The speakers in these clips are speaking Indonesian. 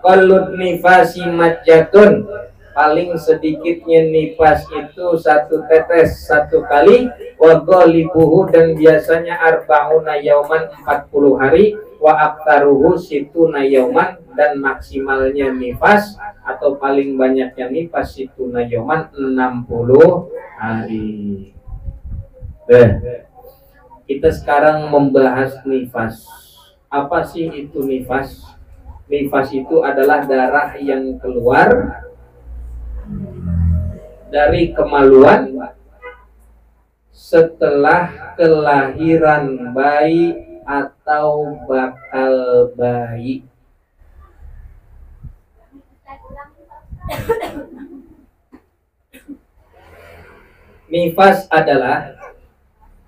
aqallun nifasi majjatun, paling sedikitnya nifas itu 1 tetes 1 kali, wa ghalibuhu, dan biasanya arba'una yauman 40 hari, wa aktaruhu situna yauman, dan maksimalnya nifas atau paling banyaknya nifas situna yauman 60 hari. Kita sekarang membahas nifas. Apa sih itu nifas? Nifas itu adalah darah yang keluar dari kemaluan setelah kelahiran bayi atau bakal bayi. Nifas adalah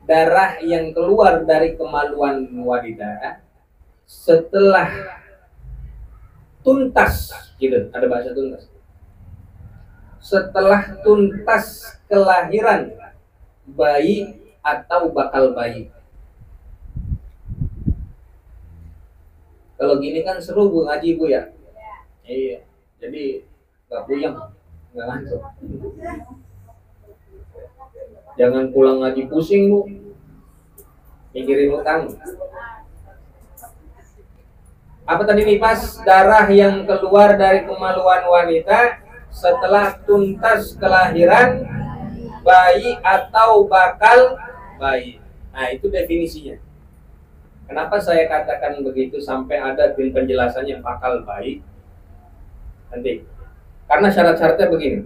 darah yang keluar dari kemaluan wanita setelah tuntas, gitu, ada bahasa tuntas. Setelah tuntas kelahiran bayi atau bakal bayi. Kalau gini kan seru Bu ngaji Bu ya? Iya. Jadi nggak puyeng, nggak ngantuk. Jangan pulang ngaji pusing Bu, mikirin utang. Apa tadi nifas? Darah yang keluar dari kemaluan wanita setelah tuntas kelahiran bayi atau bakal bayi. Nah itu definisinya. Kenapa saya katakan begitu sampai ada penjelasannya bakal bayi? Nanti. Karena syarat-syaratnya begini.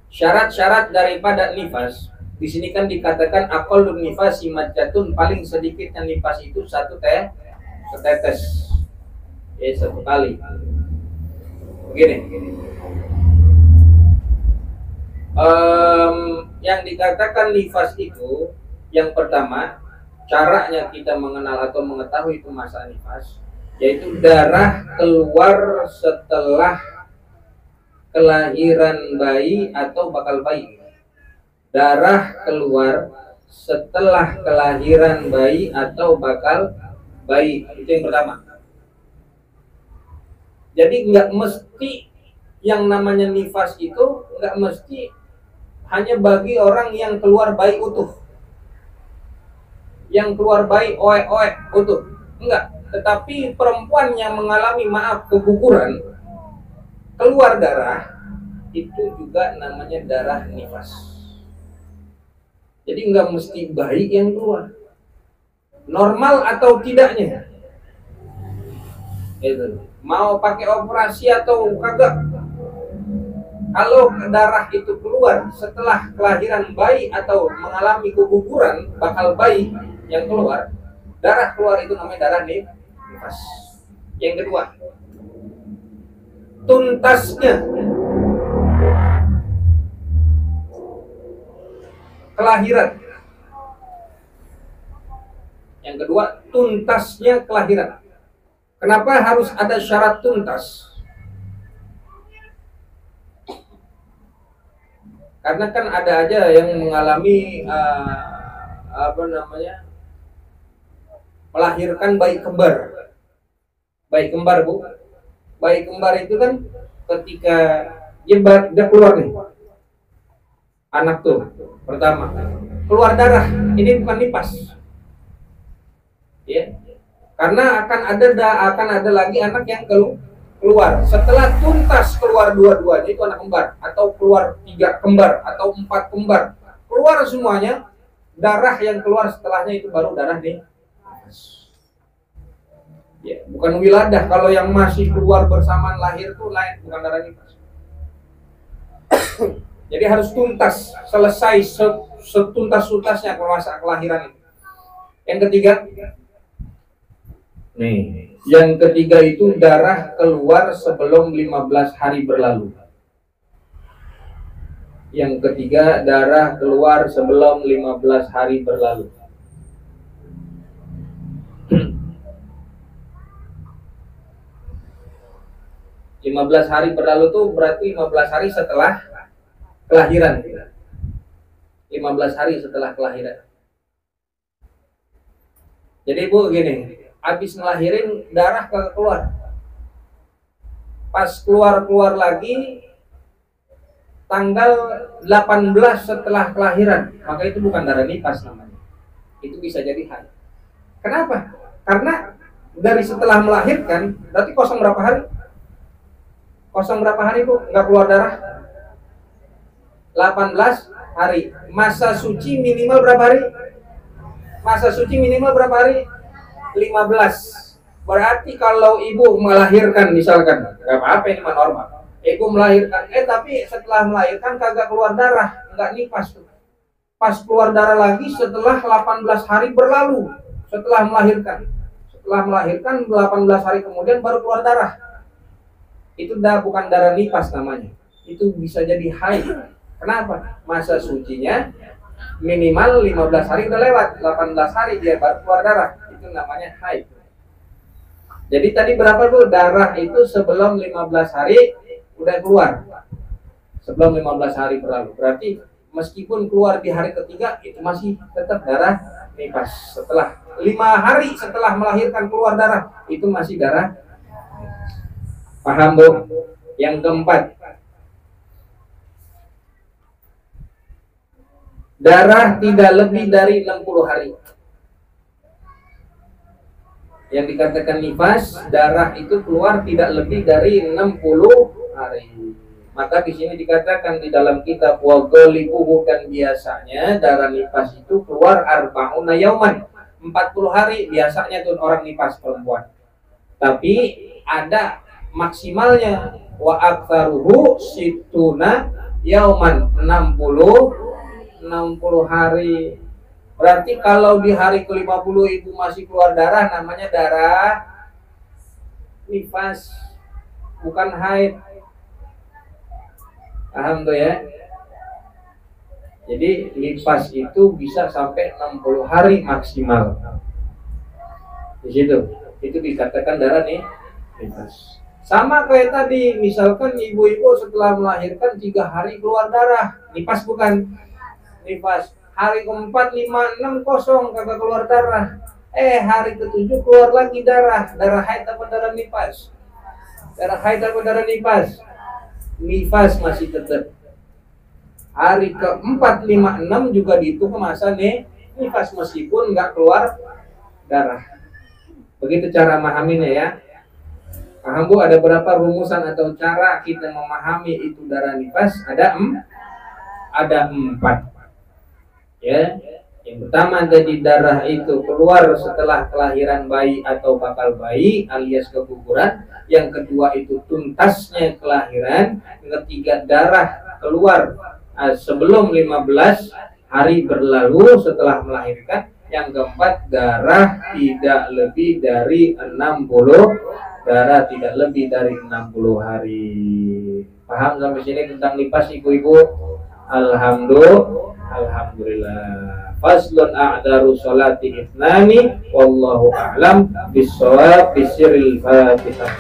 Syarat-syarat daripada nifas di sini kan dikatakan aqallun nifasi majjatun, paling sedikitnya nifas itu 1 tetes, ya 1 kali. Begini. Yang dikatakan nifas itu, yang pertama, caranya kita mengenal atau mengetahui itu masa nifas, yaitu darah keluar setelah kelahiran bayi atau bakal bayi. Darah keluar setelah kelahiran bayi atau bakal bayi, itu yang pertama. Jadi nggak mesti yang namanya nifas itu nggak mesti hanya bagi orang yang keluar bayi utuh, yang keluar bayi oek utuh, enggak. Tetapi perempuan yang mengalami keguguran, keluar darah, itu juga namanya darah nifas. Jadi nggak mesti bayi yang keluar, normal atau tidaknya. Itu mau pakai operasi atau kagak, kalau darah itu keluar setelah kelahiran bayi atau mengalami keguguran bakal bayi yang keluar, darah keluar itu namanya darah nifas. Yang kedua, tuntasnya kelahiran. Yang kedua, tuntasnya kelahiran. Kenapa harus ada syarat tuntas? Karena kan ada aja yang mengalami melahirkan bayi kembar. Bayi kembar Bu. Bayi kembar itu kan ketika dia keluar nih, anak tuh pertama keluar darah, ini bukan nifas, ya. Karena akan ada lagi anak yang keluar setelah tuntas keluar dua-duanya, itu anak kembar, atau keluar 3 kembar atau 4 kembar, keluar semuanya, darah yang keluar setelahnya itu baru darah nifas. Ya, bukan wiladah. Kalau yang masih keluar bersamaan lahir itu lain, bukan darah nifas. Jadi harus tuntas, selesai setuntas-tuntasnya masa kelahiran itu. Yang ketiga, yang ketiga itu darah keluar sebelum 15 hari berlalu. Yang ketiga, darah keluar sebelum 15 hari berlalu. Lima 15 hari berlalu tuh berarti 15 hari setelah kelahiran. 15 hari setelah kelahiran. Jadi Bu gini, habis ngelahirin darah kagak keluar. pas keluar lagi tanggal 18 setelah kelahiran, maka itu bukan darah nifas namanya. Itu bisa jadi haid. Kenapa? Karena dari setelah melahirkan berarti kosong berapa hari? Kosong berapa hari Bu? Nggak keluar darah? 18 hari. Masa suci minimal berapa hari? Masa suci minimal berapa hari? 15. Berarti kalau ibu melahirkan misalkan, nggak apa-apa ini mah normal. Ibu melahirkan, tapi setelah melahirkan kagak keluar darah, nggak nifas tuh. Pas keluar darah lagi setelah 18 hari berlalu setelah melahirkan. Setelah melahirkan 18 hari kemudian baru keluar darah. Itu bukan darah nifas namanya. Itu bisa jadi haid. Kenapa? Masa sucinya minimal 15 hari udah lewat, 18 hari dia baru keluar darah. Itu namanya haid. Jadi tadi berapa tuh darah itu sebelum 15 hari udah keluar. Sebelum 15 hari berlalu. Berarti meskipun keluar di hari ketiga itu masih tetap darah nifas. Setelah 5 hari setelah melahirkan keluar darah itu masih darah. Paham Bu? Yang keempat, darah tidak lebih dari 60 hari. Yang dikatakan nifas, darah itu keluar tidak lebih dari 60 hari. Maka di sini dikatakan di dalam kitab wa ghalibuhu, dan biasanya darah nifas itu keluar arba'una yauman, 40 hari biasanya tuh orang nifas perempuan. Tapi ada maksimalnya wa aktsaruhu situna yauman, 60 hari. Berarti kalau di hari ke-50 ibu masih keluar darah, namanya darah nifas, bukan haid. Paham tuh ya? Jadi nifas itu bisa sampai 60 hari maksimal. Di situ itu dikatakan darah nih nifas. Sama kayak tadi, misalkan ibu-ibu setelah melahirkan 3 hari keluar darah, nifas bukan? Nifas. Hari keempat, 5, 6 kosong kagak keluar darah. Hari ke-7 keluar lagi darah. Darah haid apa darah nifas? Darah haid apa darah nifas? Nifas masih tetap. Hari ke-4, 5, 6 juga dihitung masa nifas meskipun nggak keluar darah. Begitu cara memahaminya ya. Paham Bu? Ada berapa rumusan atau cara kita memahami itu darah nifas? Ada 4. Ya, yang pertama tadi darah itu keluar setelah kelahiran bayi atau bakal bayi alias keguguran. Yang kedua itu tuntasnya kelahiran. Yang ketiga darah keluar sebelum 15 hari berlalu setelah melahirkan. Yang keempat darah tidak lebih dari 60 hari. Paham sampai sini tentang nifas ibu-ibu? Alhamdulillah. Faslun a'daru sholati itnani wallahu a'lam bissawab bisiril fatihah.